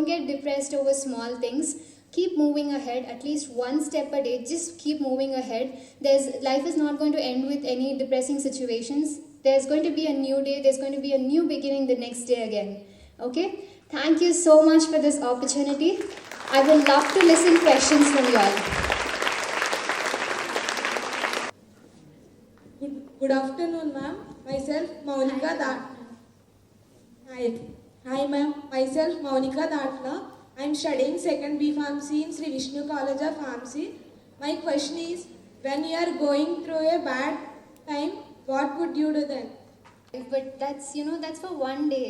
get depressed over small things. Keep moving ahead, at least one step a day. Just keep moving ahead. Life is not going to end with any depressing situations. There's going to be a new day. There's going to be a new beginning the next day again. Okay? Thank you so much for this opportunity. I will love to listen questions from you all. Good afternoon, ma'am. Myself, Maunika Hi, ma'am. Myself, Maunika Datla. I am studying 2nd B Pharmacy in Sri Vishnu College of Pharmacy. My question is, when you are going through a bad time, what would you do then? But that's for one day.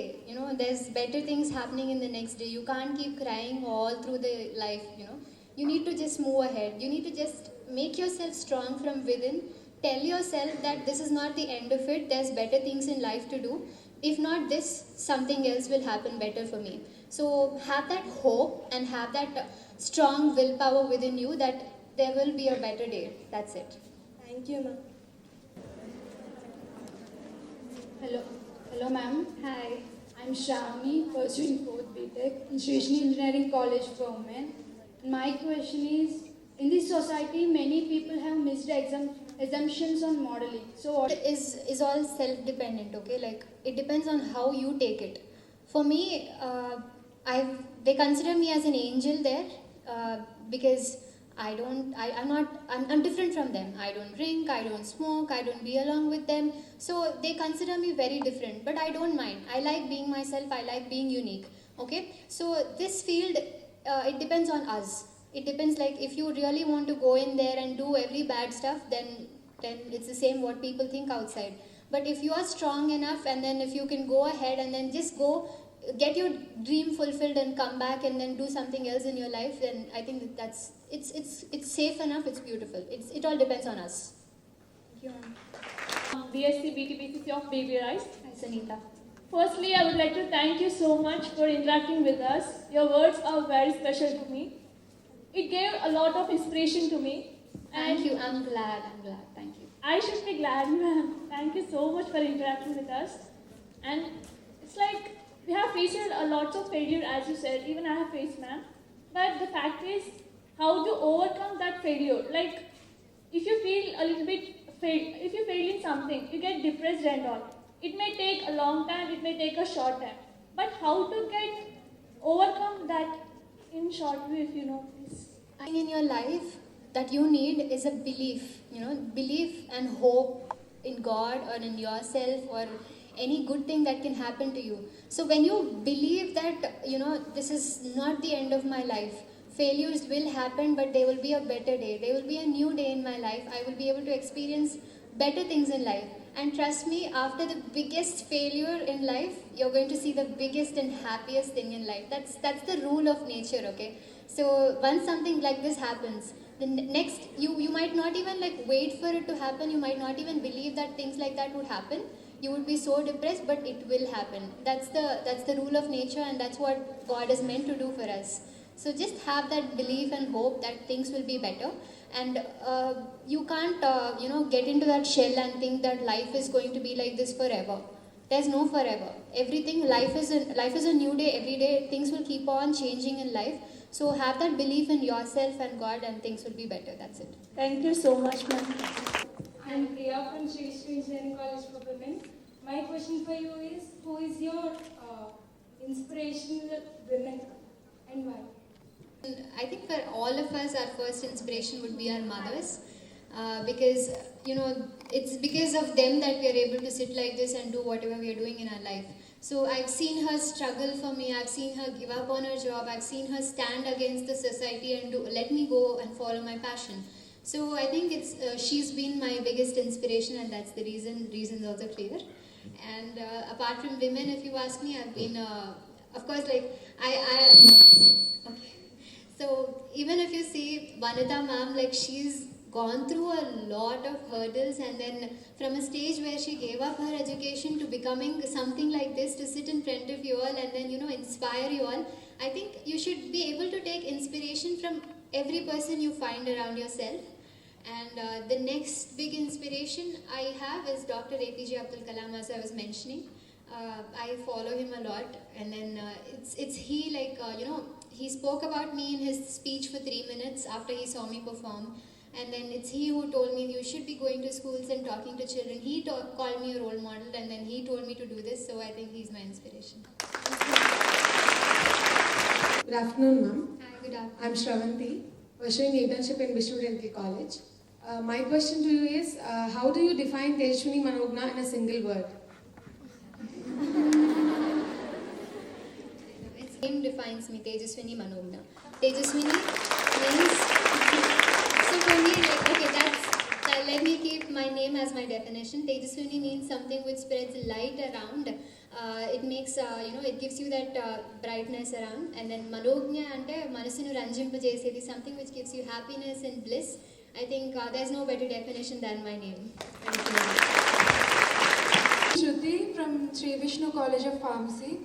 There's better things happening in the next day. You can't keep crying all through the life. You need to just move ahead. You need to just make yourself strong from within. Tell yourself that this is not the end of it. There's better things in life to do. If not this, something else will happen better for me. So have that hope and have that strong willpower within you that there will be a better day. That's it. Thank you, ma'am. Hello, ma'am. Hi. I'm Shravani, pursuing 4th BTech in Sri Vishnu Engineering College for Women. My question is, in this society, many people have missed assumptions on modeling. So what Is all self-dependent, okay? Like, it depends on how you take it. For me, they consider me as an angel there because I'm different from them. I don't drink, I don't smoke, I don't be along with them. So they consider me very different, but I don't mind. I like being myself, I like being unique, okay? So this field, it depends on us. It depends, like, if you really want to go in there and do every bad stuff, then it's the same what people think outside. But if you are strong enough, and then if you can go ahead and then just go get your dream fulfilled and come back and then do something else in your life, then I think that's it's safe enough. It's beautiful. It all depends on us. Thank you, ma'am. BSc BTPCC of Baby Rice. Hi, Sanita. Firstly, I would like to thank you so much for interacting with us. Your words are very special to me. It gave a lot of inspiration to me. Thank you. I'm glad. Thank you. I should be glad, ma'am. Thank you so much for interacting with us. And it's like we have faced a lot of failure, as you said. Even I have faced, ma'am. But the fact is, how to overcome that failure. Like, if you feel a little bit if you fail in something, you get depressed and all. It may take a long time. It may take a short time. But how to overcome that in short way, if you know, please. In your life that you need is a belief, belief and hope in God or in yourself or any good thing that can happen to you. So when you believe that, this is not the end of my life, failures will happen, but there will be a better day. There will be a new day in my life. I will be able to experience better things in life. And trust me, after the biggest failure in life, you're going to see the biggest and happiest thing in life. That's the rule of nature, okay? So once something like this happens, the next, you might not even wait for it to happen. You might not even believe that things like that would happen. You would be so depressed, but it will happen. That's the rule of nature, and that's what God is meant to do for us. So just have that belief and hope that things will be better. And you can't, get into that shell and think that life is going to be like this forever. There's no forever. Life is a new day every day. Things will keep on changing in life. So have that belief in yourself and God, and things will be better. That's it. Thank you so much, ma'am. I'm Priya from Sri Vishnu Engineering College for Women. My question for you is, who is your inspirational women and why? I think for all of us, our first inspiration would be our mothers. Because, it's because of them that we are able to sit like this and do whatever we are doing in our life. So I've seen her struggle for me. I've seen her give up on her job. I've seen her stand against the society and let me go and follow my passion. So I think she's been my biggest inspiration, and that's the reason's also clear. And apart from women, if you ask me, I've been, of course, okay. So even if you see Vanita ma'am, she's gone through a lot of hurdles, and then from a stage where she gave up her education to becoming something like this, to sit in front of you all and then, inspire you all. I think you should be able to take inspiration from every person you find around yourself. And the next big inspiration I have is Dr. APJ Abdul Kalam, as I was mentioning. I follow him a lot, and then it's he like he spoke about me in his speech for 3 minutes after he saw me perform, and then it's he who told me you should be going to schools and talking to children. He called me a role model, and then he told me to do this. So I think he's my inspiration. Good afternoon, ma'am. Hi, good afternoon. I'm Shravanti, pursuing internship in Vishnu Dental College. My question to you is, how do you define Tejaswini Manogna in a single word? Its name defines me, Tejaswini Manogna. Tejaswini means, so for me, like, okay, let me keep my name as my definition. Tejaswini means something which spreads light around. It makes, it gives you that brightness around. And then Manogna ante manasunu ranjimpajesedi, something which gives you happiness and bliss. I think there's no better definition than my name. Thank you. Shruti from Sri Vishnu College of Pharmacy.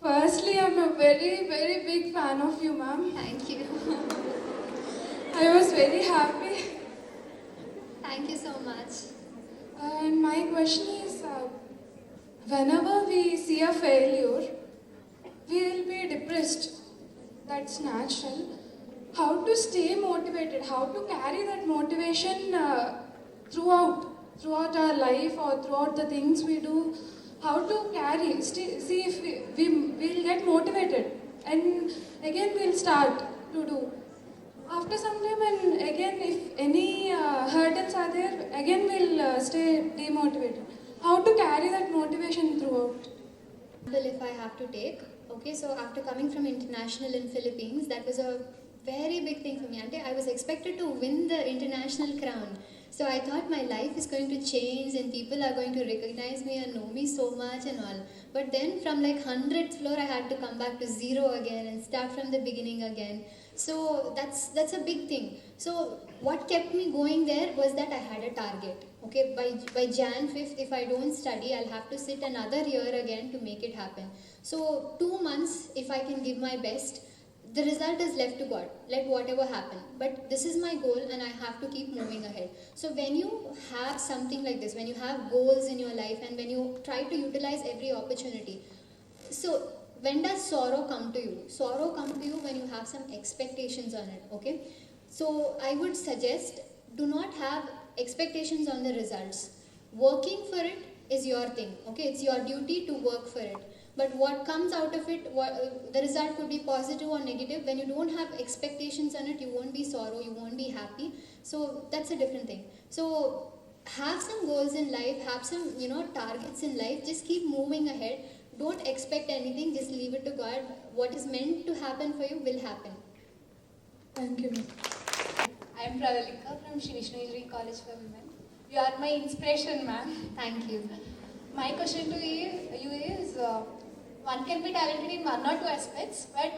Firstly, I'm a very, very big fan of you, ma'am. Thank you. I was very happy. Thank you so much. And my question is, whenever we see a failure, we will be depressed. That's natural. How to stay motivated? How to carry that motivation throughout our life or throughout the things we do? How to carry? See if we'll get motivated, and again we'll start to do. After some time, and again if any hurdles are there, again we'll stay demotivated. How to carry that motivation throughout? If I have to take, okay, so after coming from international in Philippines, that was a very big thing for me. I was expected to win the international crown. So I thought my life is going to change and people are going to recognize me and know me so much and all. But then from like 100th floor, I had to come back to zero again and start from the beginning again. So that's a big thing. So what kept me going there was that I had a target. Okay, by Jan 5th, if I don't study, I'll have to sit another year again to make it happen. So 2 months, if I can give my best, the result is left to God. Let whatever happen. But this is my goal and I have to keep moving ahead. So when you have something like this, when you have goals in your life and when you try to utilize every opportunity, so when does sorrow come to you? Sorrow comes to you when you have some expectations on it, okay? So I would suggest, do not have expectations on the results. Working for it is your thing, okay? It's your duty to work for it. But what comes out of it, the result could be positive or negative. When you don't have expectations on it, you won't be sorrow, you won't be happy. So that's a different thing. So have some goals in life, have some, targets in life. Just keep moving ahead. Don't expect anything, just leave it to God. What is meant to happen for you will happen. Thank you. I am Pravalika from Sri Vishnu Engineering College for Women. You are my inspiration, ma'am. Thank you. My question to you is, one can be talented in one or two aspects, but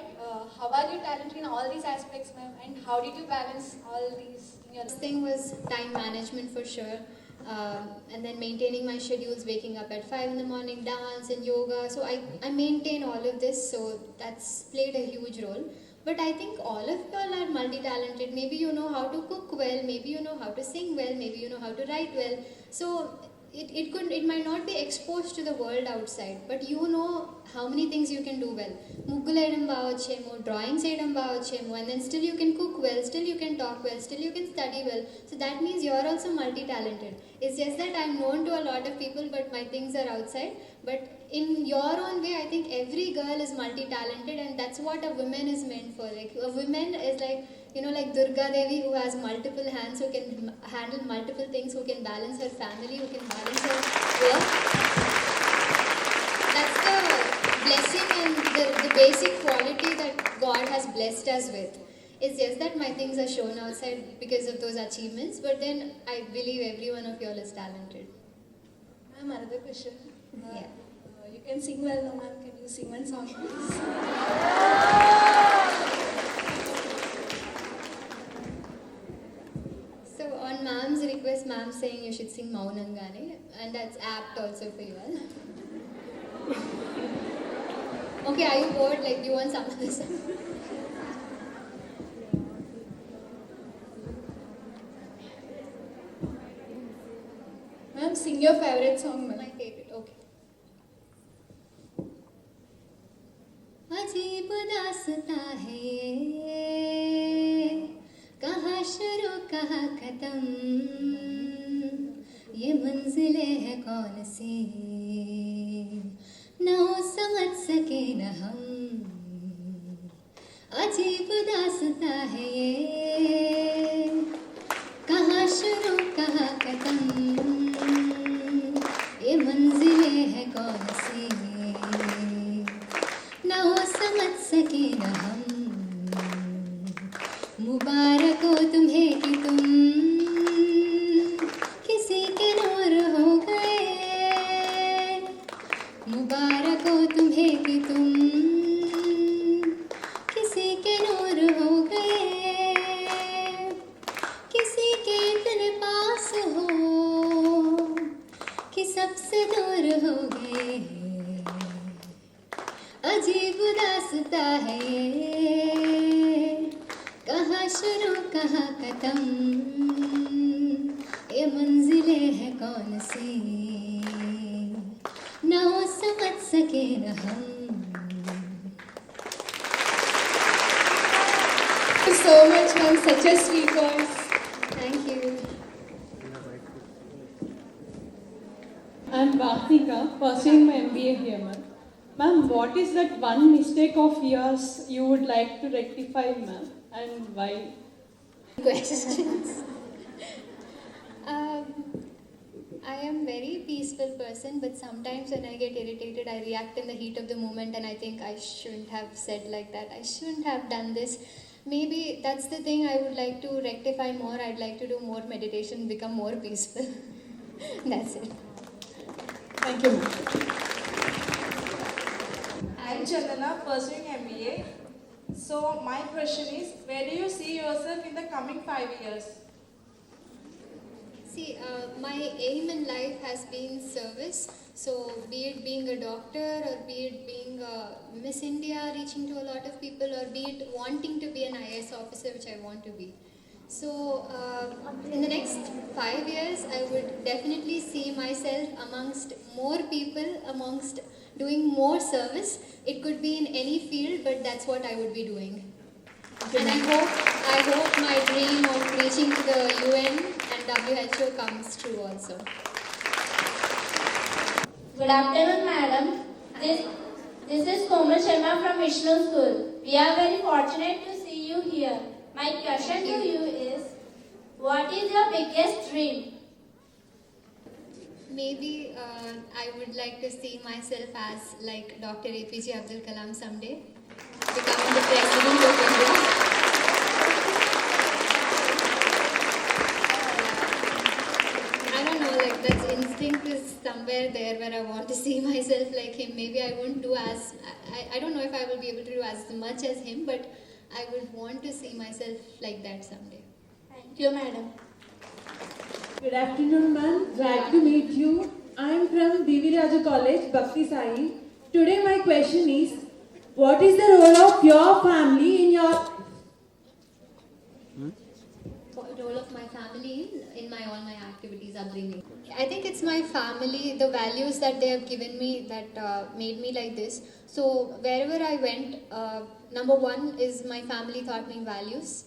how are you talented in all these aspects, ma'am? And how did you balance all these in your First thing was time management for sure. And then maintaining my schedules, waking up at 5 in the morning, dance and yoga. So I maintain all of this, so that's played a huge role. But I think all of y'all are multi-talented. Maybe you know how to cook well, maybe you know how to sing well, maybe you know how to write well. So it might not be exposed to the world outside, but you know how many things you can do well. Mugguleyadam baavachemo, drawing cheyadam baavachemo, and then still you can cook well, still you can talk well, still you can study well. So that means you're also multi-talented. It's just that I'm known to a lot of people, but my things are outside. But in your own way, I think every girl is multi-talented, and that's what a woman is meant for. Like a woman is like, like Durga Devi, who has multiple hands, who can handle multiple things, who can balance her family, who can balance her work. That's the blessing and the basic quality that God has blessed us with. It's just that my things are shown outside because of those achievements, but then I believe every one of y'all is talented. Ma'am, another question. Yeah. You can sing well, no, ma'am. Can you sing one song, please? So on ma'am's request, ma'am saying you should sing Maunangane, and that's apt also for you all. Okay, are you bored? Like, do you want some of this? Ma'am, sing your favorite song, ma'am. My favorite, okay. रास्ता है ये, कहाँ शुरू कहाँ खत्म, ये मंजिलें है कौन सी, न वो समझ सके न हम, अजीब दास्ता है ये, कहाँ शुरू कहाँ खत्म, ये मंजिलें है कौन सी, न वो समझ सके न हम। मुबारक हो तुम्हें कि तुम किसी के नूर हो गए, मुबारक हो तुम्हें कि तुम किसी के नूर हो गए, किसी के इतने पास हो कि सबसे दूर हो गए, अजीब दास्ता है ये, कहाँ शुरू कहाँ खत्म, ये मंजिलें है कौन सी, न वो समझ सके न हम। Thank you so much, ma'am. Such a sweet voice. Thank you. I'm Bhavnika, pursuing my MBA here, ma'am. Ma'am, what is that one mistake of yours you would like to rectify, ma'am, and why? Questions. I am very peaceful person, but sometimes when I get irritated, I react in the heat of the moment, and I think I shouldn't have said like that. I shouldn't have done this. Maybe that's the thing I would like to rectify more. I'd like to do more meditation, become more peaceful. That's it. Thank you, ma'am. I'm Chandana, pursuing MBA. So my question is, where do you see yourself in the coming 5 years? See, my aim in life has been service. So, be it being a doctor, or be it being a Miss India, reaching to a lot of people, or be it wanting to be an IAS officer, which I want to be. So, in the next 5 years, I would definitely see myself amongst more people, amongst doing more service. It could be in any field, but that's what I would be doing. And I hope my dream of reaching to the UN and WHO comes true also. Good afternoon, madam. This is Komal Sharma from Vishnu School. We are very fortunate to see you here. My question to you is, what is your biggest dream? Maybe I would like to see myself as like Dr. APJ Abdul Kalam someday, becoming the President of India. I don't know, like that instinct is somewhere there where I want to see myself like him. Maybe I won't do as, I don't know if I will be able to do as much as him, but I would want to see myself like that someday. Thank you, madam. Good afternoon, ma'am. Glad to meet you. I am from BV Raja College, Bhakti Sai. Today my question is, what is the role of your family in your... Role of my family in all my activities, upbringing. I think it's my family, the values that they have given me that made me like this. So wherever I went, number one is my family taught me values.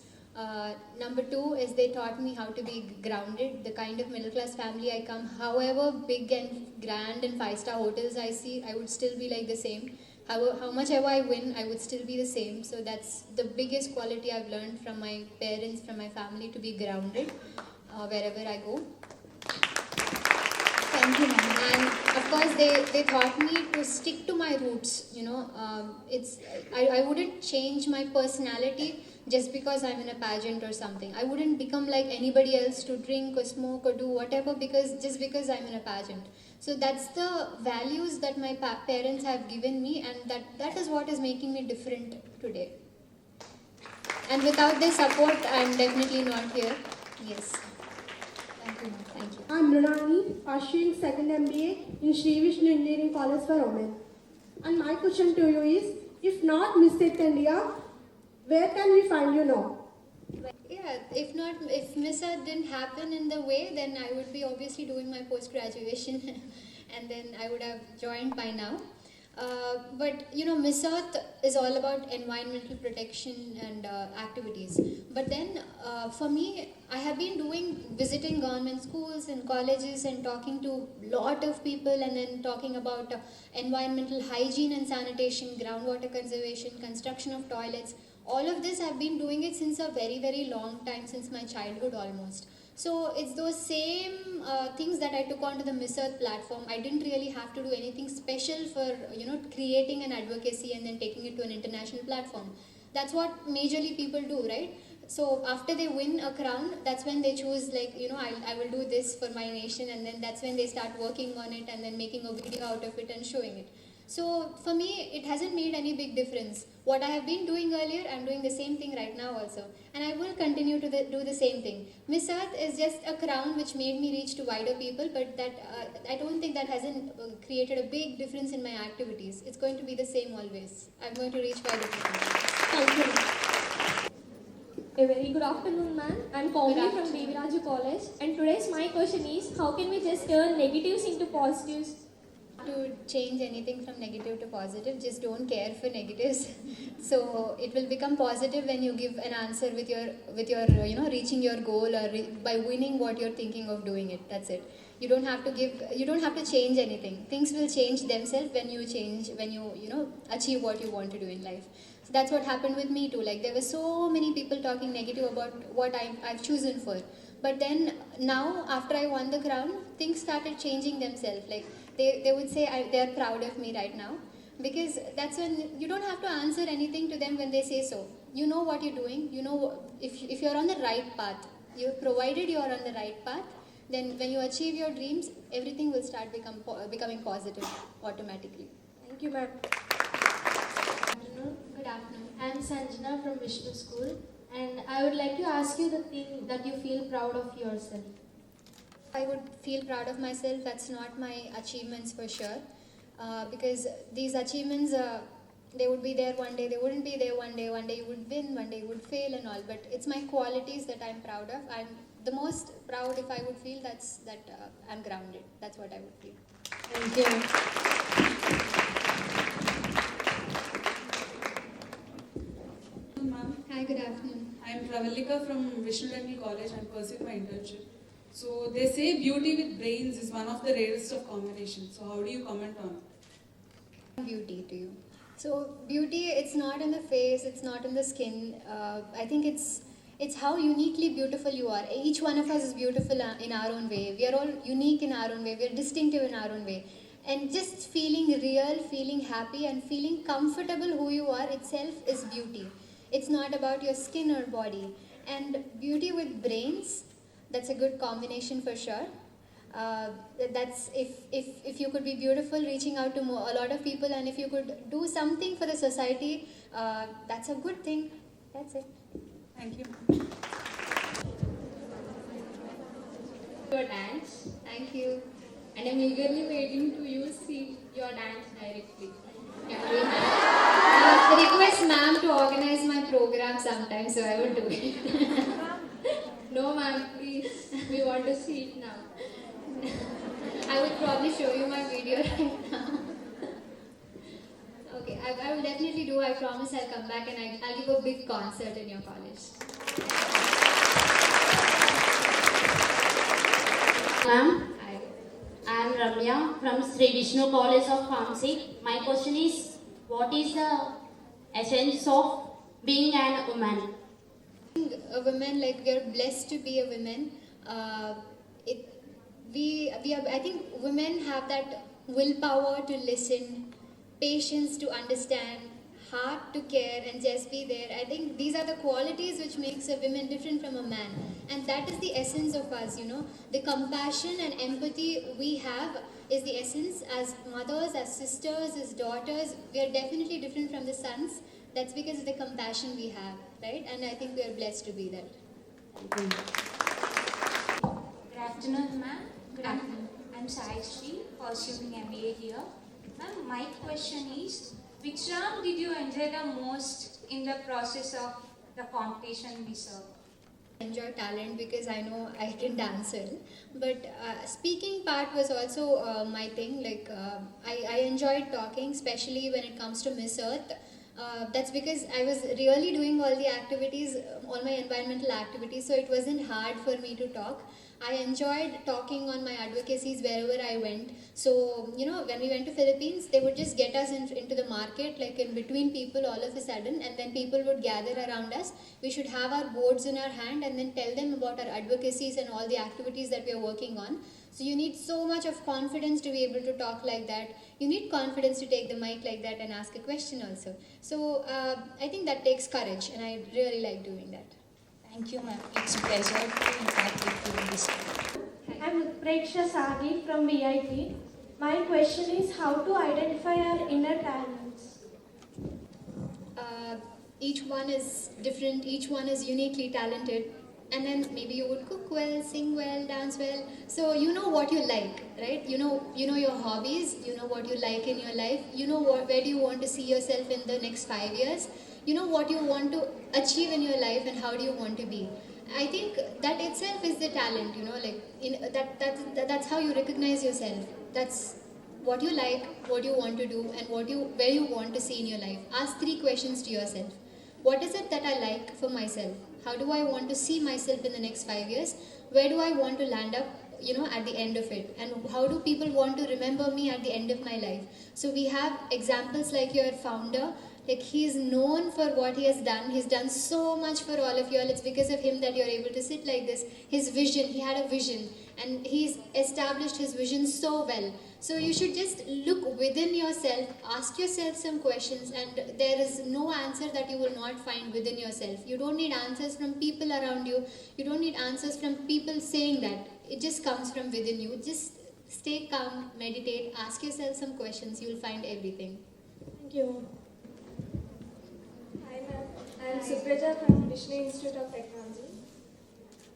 Number two is they taught me how to be grounded. The kind of middle class family I come, however big and grand and 5-star hotels I see, I would still be like the same. How much ever I win, I would still be the same. So that's the biggest quality I've learned from my parents, from my family, to be grounded wherever I go. Thank you, ma'am. And of course, they taught me to stick to my roots. You know, I wouldn't change my personality just because I'm in a pageant or something. I wouldn't become like anybody else to drink or smoke or do whatever just because I'm in a pageant. So that's the values that my parents have given me, and that is what is making me different today. And without their support, I'm definitely not here. Yes. Thank you, ma'am. Thank you. I'm Mrunalini, pursuing second MBA in Sri Vishnu Engineering College for Women. And my question to you is, if not Miss India, where can we find you now? Yeah, if MISA didn't happen in the way, then I would be obviously doing my post-graduation and then I would have joined by now. But you know, Miss Earth is all about environmental protection and activities. But then, for me, I have been visiting government schools and colleges and talking to lot of people, and then talking about environmental hygiene and sanitation, groundwater conservation, construction of toilets. All of this I've been doing it since a very, very long time, since my childhood almost. So it's those same things that I took onto the Miss Earth platform. I didn't really have to do anything special for creating an advocacy and then taking it to an international platform. That's what majorly people do, right? So after they win a crown, that's when they choose, like, I will do this for my nation, and then that's when they start working on it and then making a video out of it and showing it. So for me, it hasn't made any big difference. What I have been doing earlier, I'm doing the same thing right now also. And I will continue to do the same thing. Miss Earth is just a crown which made me reach to wider people, but that I don't think that hasn't created a big difference in my activities. It's going to be the same always. I'm going to reach wider people. Thank you. A very good afternoon, ma'am. I'm Kaumi from Deviraju College, and today's my question is, how can we just turn negatives into positives? To change anything from negative to positive, just don't care for negatives. So it will become positive when you give an answer with your reaching your goal, or by winning what you're thinking of doing it. That's it. You don't have to change anything. Things will change themselves when you achieve what you want to do in life. So that's what happened with me too. Like, there were so many people talking negative about what I've chosen for. But then now, after I won the crown, things started changing themselves. Like, they would say they're proud of me right now, because that's when you don't have to answer anything to them when they say so. You know what you're doing. You know if you're on the right path. Provided you're on the right path, then when you achieve your dreams, everything will start becoming positive automatically. Thank you, ma'am. Good afternoon. I'm Sanjana from Vishnu School, and I would like to ask you the thing that you feel proud of yourself. I would feel proud of myself. That's not my achievements for sure, because these achievements, they would be there one day, they wouldn't be there one day. One day you would win, one day you would fail and all. But it's my qualities that I'm proud of. I'm the most proud, if I would feel, that I'm grounded. That's what I would feel. Thank you. Ma'am. Hi, good afternoon. I'm Pravalika from Vishnu Dental College. I'm pursuing my internship. So they say beauty with brains is one of the rarest of combinations. So how do you comment on it? Beauty to you. So beauty, it's not in the face, it's not in the skin. I think it's how uniquely beautiful you are. Each one of us is beautiful in our own way. We are all unique in our own way. We are distinctive in our own way. And just feeling real, feeling happy, and feeling comfortable who you are itself is beauty. It's not about your skin or body. And beauty with brains, that's a good combination for sure. That's if you could be beautiful, reaching out to a lot of people, and if you could do something for the society, that's a good thing. That's it. Thank you. Your dance, Thank you. and I'm eagerly waiting to see your dance directly. Request ma'am to organize my program sometime, so I will do it. No, ma'am, please. We want to see it now. I will probably show you my video right now. Okay, I will definitely do. I promise I'll come back and I'll give a big concert in your college. Ma'am, Hi. I am Ramya from Sri Vishnu College of Pharmacy. My question is, what is the essence of being an woman? A woman, like, we are blessed to be a woman. I think women have that willpower to listen, patience to understand, heart to care, and just be there. I think these are the qualities which makes a woman different from a man, and that is the essence of us. The compassion and empathy we have is the essence. As mothers, as sisters, as daughters, we are definitely different from the sons. That's because of the compassion we have, right? And I think we are blessed to be that. Good afternoon, ma'am. Good afternoon. I'm Sai Sri, pursuing MBA here. Ma'am, my question is, which round did you enjoy the most in the process of the competition we served? Enjoy talent because I know I can dance well. But speaking part was also my thing. Like I enjoyed talking, especially when it comes to Miss Earth. That's because I was really doing all the activities, all my environmental activities, so it wasn't hard for me to talk. I enjoyed talking on my advocacies wherever I went. So, you know, when we went to Philippines, they would just get us into the market, like in between people all of a sudden, and then people would gather around us. We should have our boards in our hand and then tell them about our advocacies and all the activities that we are working on. So you need so much of confidence to be able to talk like that. You need confidence to take the mic like that and ask a question also. So I think that takes courage, and I really like doing that. Thank you, ma'am. It's a pleasure to interact with you in this way. I'm Preksha Sagi from VIT. My question is how to identify our inner talents. Each one is different, each one is uniquely talented. And then maybe you would cook well, sing well, dance well. So you know what you like, right? You know your hobbies, you know what you like in your life, you know where do you want to see yourself in the next 5 years. You know what you want to achieve in your life and how do you want to be. I think that itself is the talent, you know, like that's how you recognize yourself. That's what you like, what you want to do, and where you want to see in your life. Ask 3 questions to yourself. What is it that I like for myself? How do I want to see myself in the next 5 years? Where do I want to land up, you know, at the end of it? And how do people want to remember me at the end of my life? So we have examples like your founder. Like, he is known for what he has done. He's done so much for all of you all. It's because of him that you're able to sit like this. His vision, he had a vision, and he's established his vision so well. So you should just look within yourself, ask yourself some questions, and there is no answer that you will not find within yourself. You don't need answers from people around you. You don't need answers from people saying that. It just comes from within you. Just stay calm, meditate, ask yourself some questions. You'll find everything. Thank you. Hi ma'am, I am Supraja from Vishnu Institute of Technology.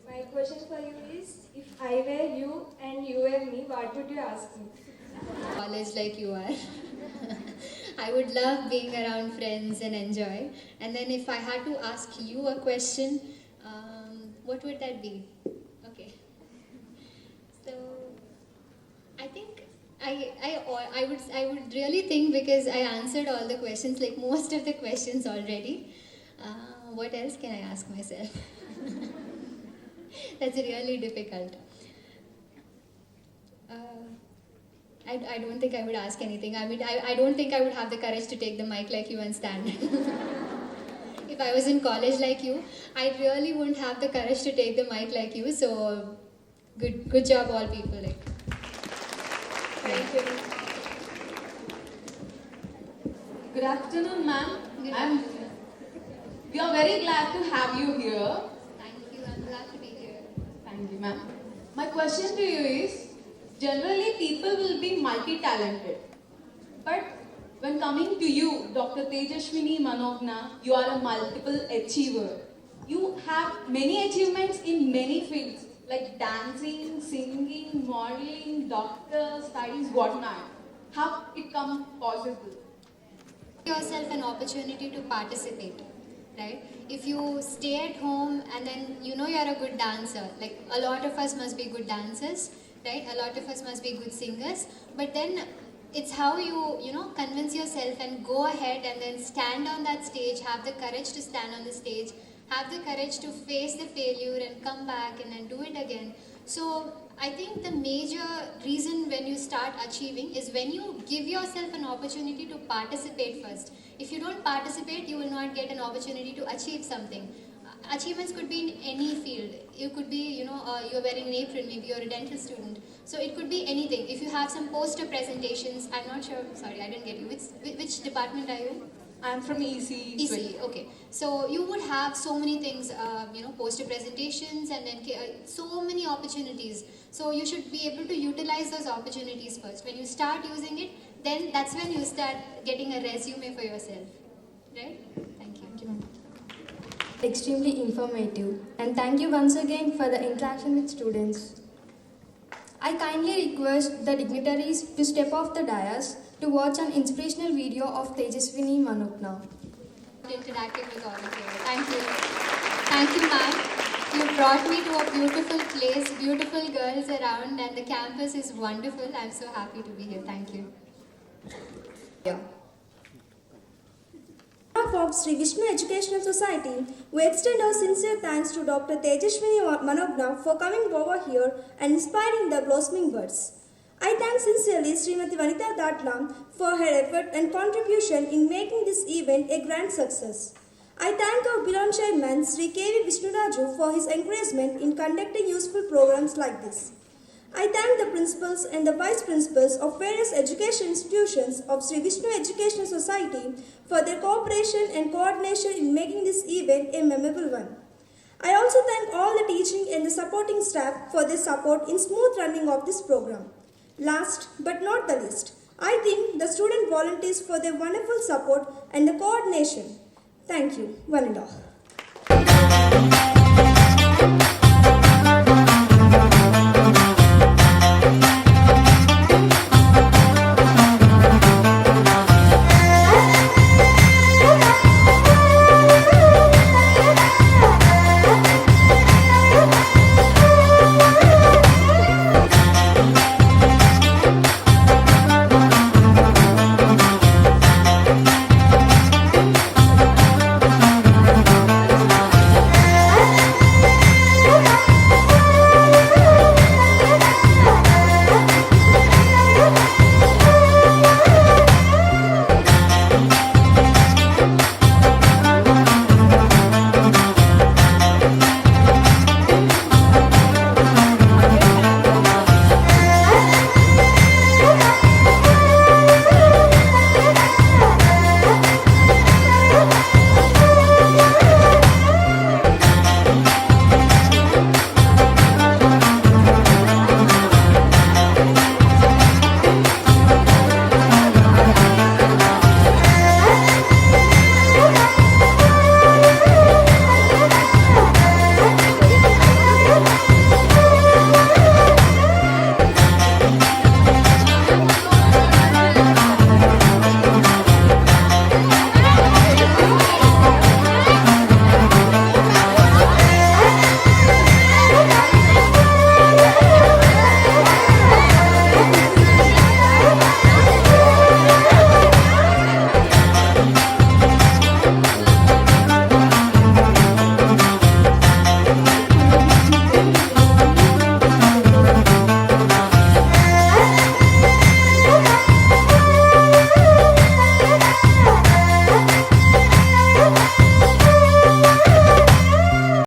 My question for you is, if I were you and you were me, what would you ask me? College like you are. I would love being around friends and enjoy. And then if I had to ask you a question, what would that be? Okay. So I think I would really think, because I answered all the questions, like most of the questions already. What else can I ask myself? That's really difficult. I don't think I would ask anything. I mean, I don't think I would have the courage to take the mic like you and stand. If I was in college like you, I really wouldn't have the courage to take the mic like you. So, good job, all people. Like, Thank you. Good afternoon, ma'am. We are very glad to have you here. Thank you. I'm glad to be here. Thank you, ma'am. My question to you is, generally people will be multi-talented. But when coming to you, Dr. Tejaswini Manogna, you are a multiple achiever. You have many achievements in many fields, like dancing, singing, modeling, doctor, studies, whatnot. How it come possible? Give yourself an opportunity to participate, right? If you stay at home and then you know you're a good dancer, like a lot of us must be good dancers, right? A lot of us must be good singers, but then it's how you know, convince yourself and go ahead and then stand on that stage, have the courage to stand on the stage, have the courage to face the failure and come back and then do it again. So I think the major reason when you start achieving is when you give yourself an opportunity to participate first. If you don't participate, you will not get an opportunity to achieve something. Achievements could be in any field. You could be, you know, you're wearing an apron, maybe you're a dental student. So it could be anything. If you have some poster presentations, I'm not sure, sorry, I didn't get you. Which department are you in? I'm from EC. EC, okay. So you would have so many things, you know, poster presentations and then so many opportunities. So you should be able to utilize those opportunities first. When you start using it, then that's when you start getting a resume for yourself, right? Thank you. Extremely informative, and thank you once again for the interaction with students. I kindly request the dignitaries to step off the dais to watch an inspirational video of Tejaswini Manogna. Interacting with all of you. Thank you. Thank you, ma'am. You brought me to a beautiful place, beautiful girls around, and the campus is wonderful. I'm so happy to be here. Thank you. On behalf of Sri Vishnu Educational Society, we extend our sincere thanks to Dr. Tejashwini Manogna for coming over here and inspiring the blossoming buds. I thank sincerely Srimati Vanitha Datlam for her effort and contribution in making this event a grand success. I thank our beloved chairman Sri K.V. Vishnuraju for his encouragement in conducting useful programs like this. I thank the principals and the vice principals of various education institutions of Sri Vishnu Educational Society for their cooperation and coordination in making this event a memorable one. I also thank all the teaching and the supporting staff for their support in smooth running of this program. Last but not the least, I thank the student volunteers for their wonderful support and the coordination. Thank you, one and all.